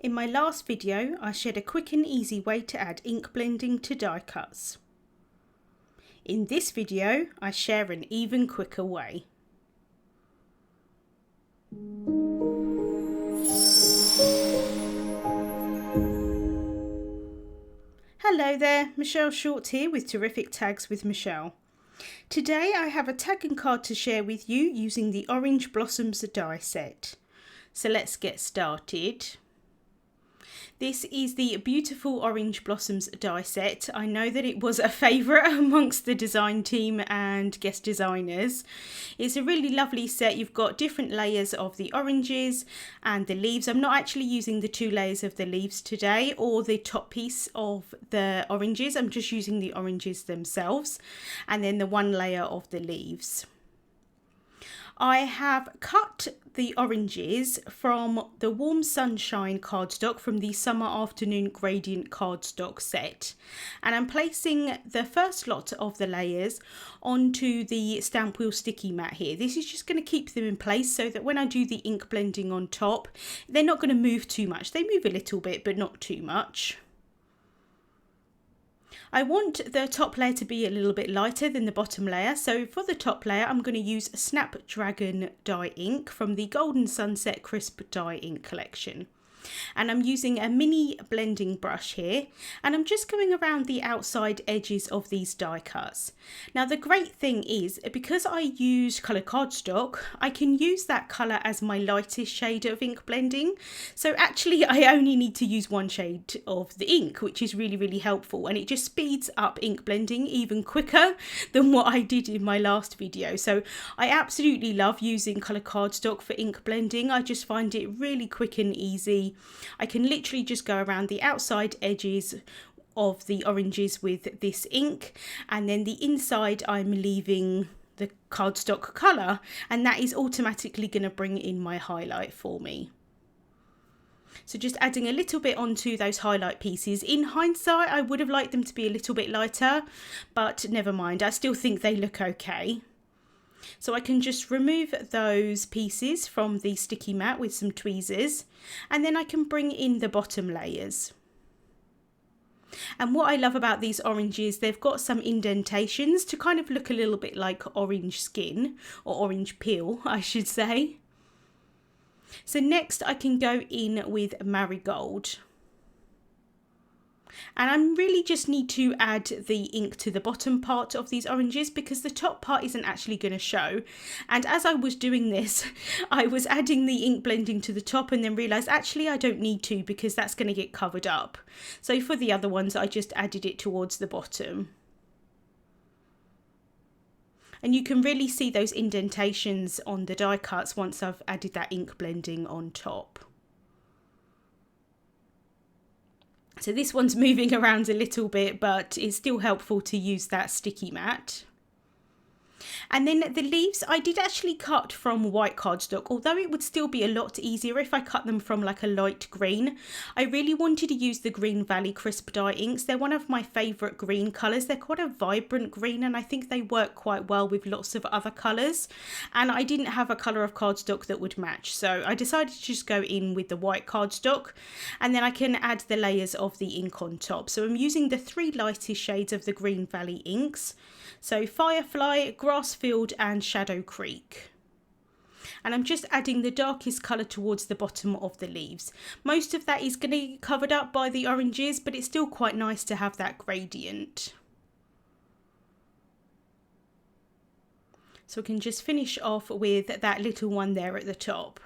In my last video, I shared a quick and easy way to add ink blending to die cuts. In this video, I share an even quicker way. Hello there, Michelle Short here with Terrific Tags with Michelle. Today I have a tag and card to share with you using the Orange Blossoms die set. So let's get started. This is the beautiful Orange Blossoms die set. I know that it was a favourite amongst the design team and guest designers. It's a really lovely set. You've got different layers of the oranges and the leaves. I'm not actually using the 2 layers of the leaves today or the top piece of the oranges. I'm just using the oranges themselves and then the 1 layer of the leaves. I have cut the oranges from the Warm Sunshine cardstock from the Summer Afternoon Gradient cardstock set, and I'm placing the first lot of the layers onto the stamp wheel sticky mat here. This is just going to keep them in place so that when I do the ink blending on top, they're not going to move too much. They move a little bit, but not too much. I want the top layer to be a little bit lighter than the bottom layer, so for the top layer I'm going to use Snapdragon dye ink from the Golden Sunset Crisp dye ink collection. And I'm using a mini blending brush here, and I'm just going around the outside edges of these die cuts. Now the great thing is, because I use colour cardstock, I can use that colour as my lightest shade of ink blending. So actually I only need to use 1 shade of the ink, which is really helpful, and it just speeds up ink blending even quicker than what I did in my last video. So I absolutely love using colour cardstock for ink blending. I just find it really quick and easy. I can literally just go around the outside edges of the oranges with this ink, and then the inside I'm leaving the cardstock colour, and that is automatically going to bring in my highlight for me. So just adding a little bit onto those highlight pieces. In hindsight, I would have liked them to be a little bit lighter, but never mind, I still think they look okay. So I can just remove those pieces from the sticky mat with some tweezers, and then I can bring in the bottom layers. And what I love about these oranges, they've got some indentations to kind of look a little bit like orange skin, or orange peel I should say. So next I can go in with Marigold. And I really just need to add the ink to the bottom part of these oranges because the top part isn't actually going to show. And as I was doing this, I was adding the ink blending to the top and then realised actually I don't need to because that's going to get covered up. So for the other ones, I just added it towards the bottom. And you can really see those indentations on the die cuts once I've added that ink blending on top. So this one's moving around a little bit, but it's still helpful to use that sticky mat. And then the leaves I did actually cut from white cardstock, although it would still be a lot easier if I cut them from like a light green. I really wanted to use the Green Valley Crisp dye inks. They're one of my favourite green colours. They're quite a vibrant green and I think they work quite well with lots of other colours. And I didn't have a colour of cardstock that would match, so I decided to just go in with the white cardstock, and then I can add the layers of the ink on top. So I'm using the 3 lightest shades of the Green Valley inks. So Firefly, Grassfield and Shadow Creek. And I'm just adding the darkest colour towards the bottom of the leaves. Most of that is going to get covered up by the oranges, but it's still quite nice to have that gradient. So we can just finish off with that little one there at the top.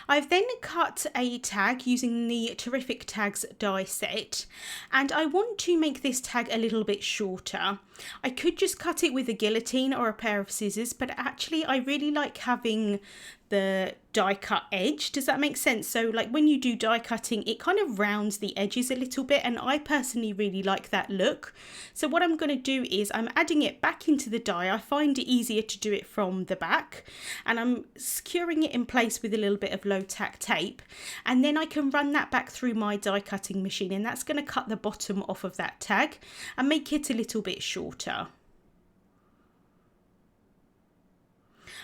I've then cut a tag using the Terrific Tags die set, and I want to make this tag a little bit shorter. I could just cut it with a guillotine or a pair of scissors, but actually I really like having the die cut edge. Does that make sense? So like when you do die cutting, it kind of rounds the edges a little bit, and I personally really like that look. So what I'm going to do is I'm adding it back into the die. I find it easier to do it from the back, and I'm securing it in place with a little bit of low tack tape, and then I can run that back through my die cutting machine, and that's going to cut the bottom off of that tag and make it a little bit shorter.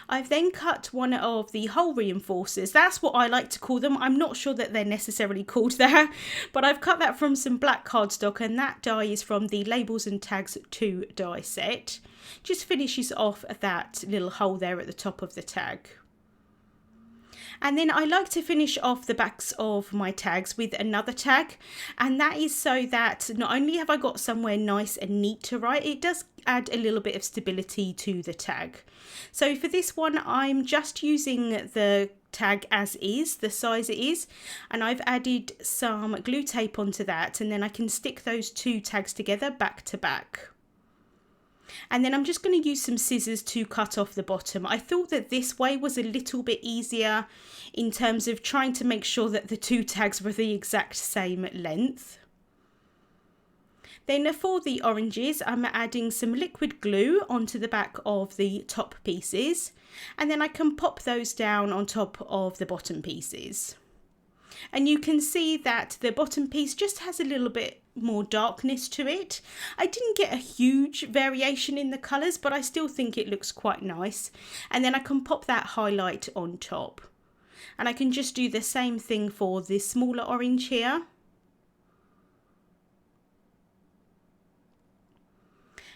I've then cut one of the hole reinforcers. That's what I like to call them. I'm not sure that they're necessarily called that, but I've cut that from some black cardstock, and that die is from the Labels and Tags 2 die set. Just finishes off that little hole there at the top of the tag. And then I like to finish off the backs of my tags with another tag, and that is so that not only have I got somewhere nice and neat to write, it does add a little bit of stability to the tag. So for this one, I'm just using the tag as is, the size it is, and I've added some glue tape onto that, and then I can stick those two tags together back to back. And then I'm just going to use some scissors to cut off the bottom. I thought that this way was a little bit easier in terms of trying to make sure that the two tags were the exact same length. Then for the oranges, I'm adding some liquid glue onto the back of the top pieces, and then I can pop those down on top of the bottom pieces. And you can see that the bottom piece just has a little bit more darkness to it. I didn't get a huge variation in the colours, but I still think it looks quite nice. And then I can pop that highlight on top. And I can just do the same thing for this smaller orange here.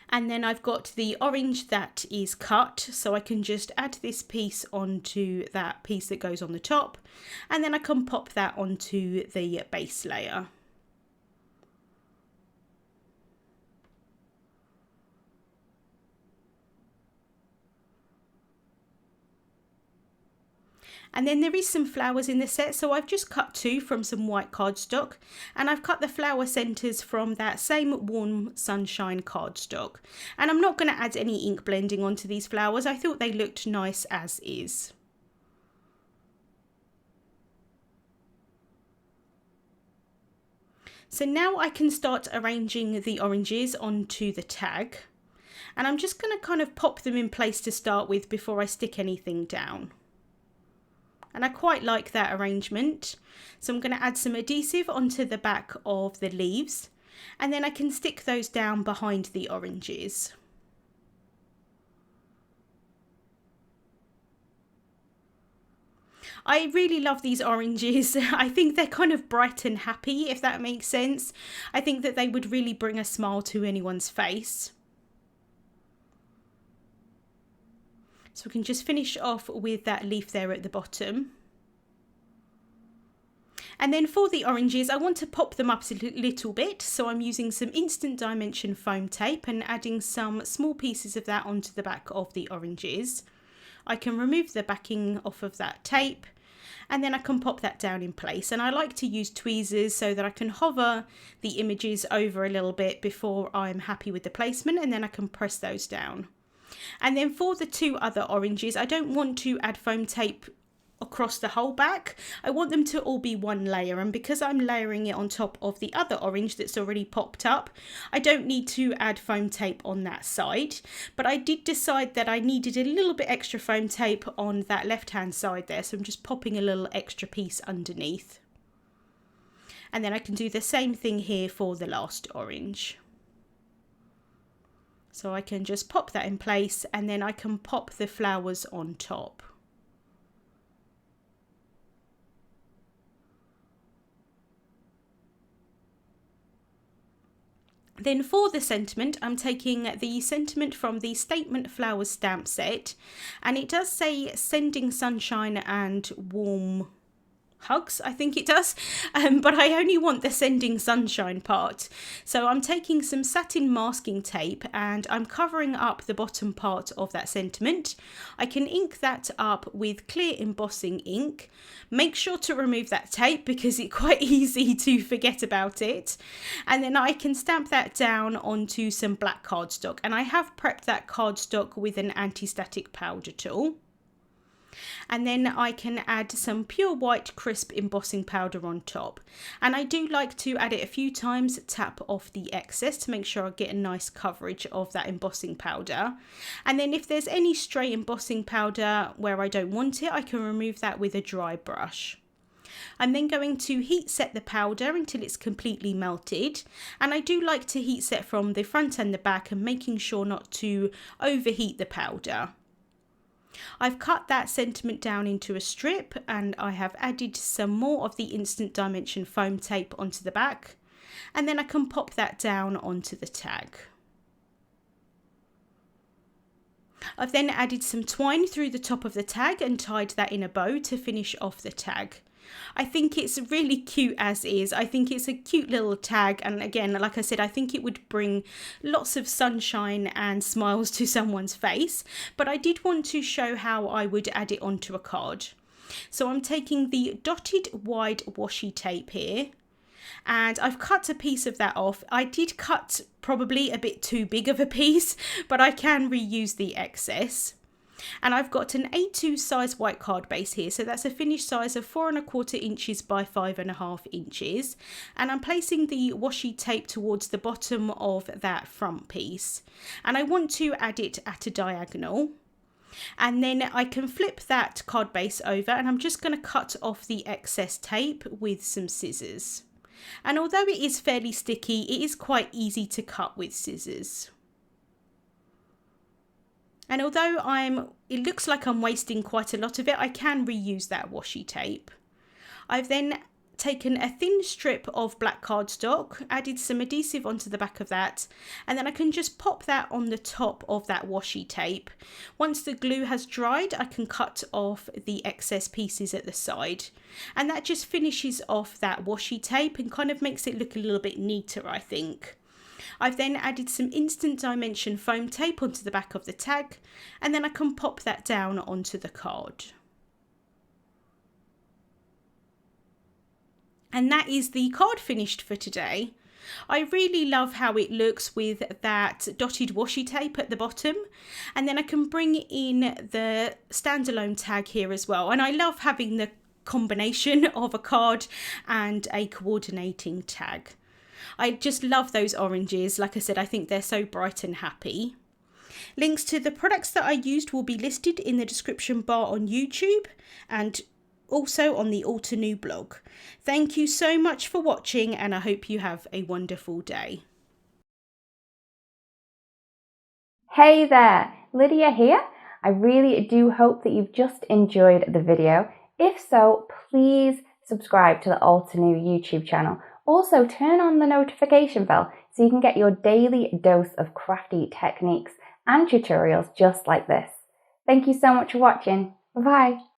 And then I've got the orange that is cut, so I can just add this piece onto that piece that goes on the top, and then I can pop that onto the base layer. And then there is some flowers in the set, so I've just cut two from some white cardstock, and I've cut the flower centres from that same Warm Sunshine cardstock. And I'm not going to add any ink blending onto these flowers. I thought they looked nice as is. So now I can start arranging the oranges onto the tag, and I'm just going to kind of pop them in place to start with before I stick anything down. And I quite like that arrangement. So I'm going to add some adhesive onto the back of the leaves, and then I can stick those down behind the oranges. I really love these oranges. I think they're kind of bright and happy, if that makes sense. I think that they would really bring a smile to anyone's face. So we can just finish off with that leaf there at the bottom. And then for the oranges, I want to pop them up a little bit. So I'm using some instant dimension foam tape and adding some small pieces of that onto the back of the oranges. I can remove the backing off of that tape, and then I can pop that down in place. And I like to use tweezers so that I can hover the images over a little bit before I'm happy with the placement, and then I can press those down. And then for the two other oranges, I don't want to add foam tape across the whole back. I want them to all be one layer, and because I'm layering it on top of the other orange that's already popped up, I don't need to add foam tape on that side. But I did decide that I needed a little bit extra foam tape on that left hand side there, so I'm just popping a little extra piece underneath. And then I can do the same thing here for the last orange. So I can just pop that in place, and then I can pop the flowers on top. Then for the sentiment, I'm taking the sentiment from the Statement Flowers stamp set, and it does say sending sunshine and warm hugs, I think it does, but I only want the sending sunshine part. So I'm taking some satin masking tape and I'm covering up the bottom part of that sentiment. I can ink that up with clear embossing ink. Make sure to remove that tape because it's quite easy to forget about it. And then I can stamp that down onto some black cardstock, and I have prepped that cardstock with an anti-static powder tool. And then I can add some pure white crisp embossing powder on top, and I do like to add it a few times, tap off the excess to make sure I get a nice coverage of that embossing powder. And then if there's any stray embossing powder where I don't want it, I can remove that with a dry brush. I'm then going to heat set the powder until it's completely melted, and I do like to heat set from the front and the back and making sure not to overheat the powder. I've cut that sentiment down into a strip, and I have added some more of the instant dimension foam tape onto the back, and then I can pop that down onto the tag. I've then added some twine through the top of the tag and tied that in a bow to finish off the tag. I think it's really cute as is. I think it's a cute little tag, and again, like I said, I think it would bring lots of sunshine and smiles to someone's face, but I did want to show how I would add it onto a card. So I'm taking the dotted wide washi tape here, and I've cut a piece of that off. I did cut probably a bit too big of a piece, but I can reuse the excess. And I've got an A2 size white card base here, so that's a finished size of 4¼ inches by 5½ inches, and I'm placing the washi tape towards the bottom of that front piece, and I want to add it at a diagonal. And then I can flip that card base over, and I'm just going to cut off the excess tape with some scissors. And although it is fairly sticky, it is quite easy to cut with scissors. And although it looks like I'm wasting quite a lot of it, I can reuse that washi tape. I've then taken a thin strip of black cardstock, added some adhesive onto the back of that, and then I can just pop that on the top of that washi tape. Once the glue has dried, I can cut off the excess pieces at the side, and that just finishes off that washi tape and kind of makes it look a little bit neater, I think. I've then added some instant dimension foam tape onto the back of the tag, and then I can pop that down onto the card. And that is the card finished for today. I really love how it looks with that dotted washi tape at the bottom, and then I can bring in the standalone tag here as well, and I love having the combination of a card and a coordinating tag. I just love those oranges. Like I said, I think they're so bright and happy. Links to the products that I used will be listed in the description bar on YouTube and also on the Altenew blog. Thank you so much for watching, and I hope you have a wonderful day. Hey there, Lydia here. I really do hope that you've just enjoyed the video. If so, please subscribe to the Altenew YouTube channel. Also, turn on the notification bell so you can get your daily dose of crafty techniques and tutorials just like this. Thank you so much for watching. Bye-bye.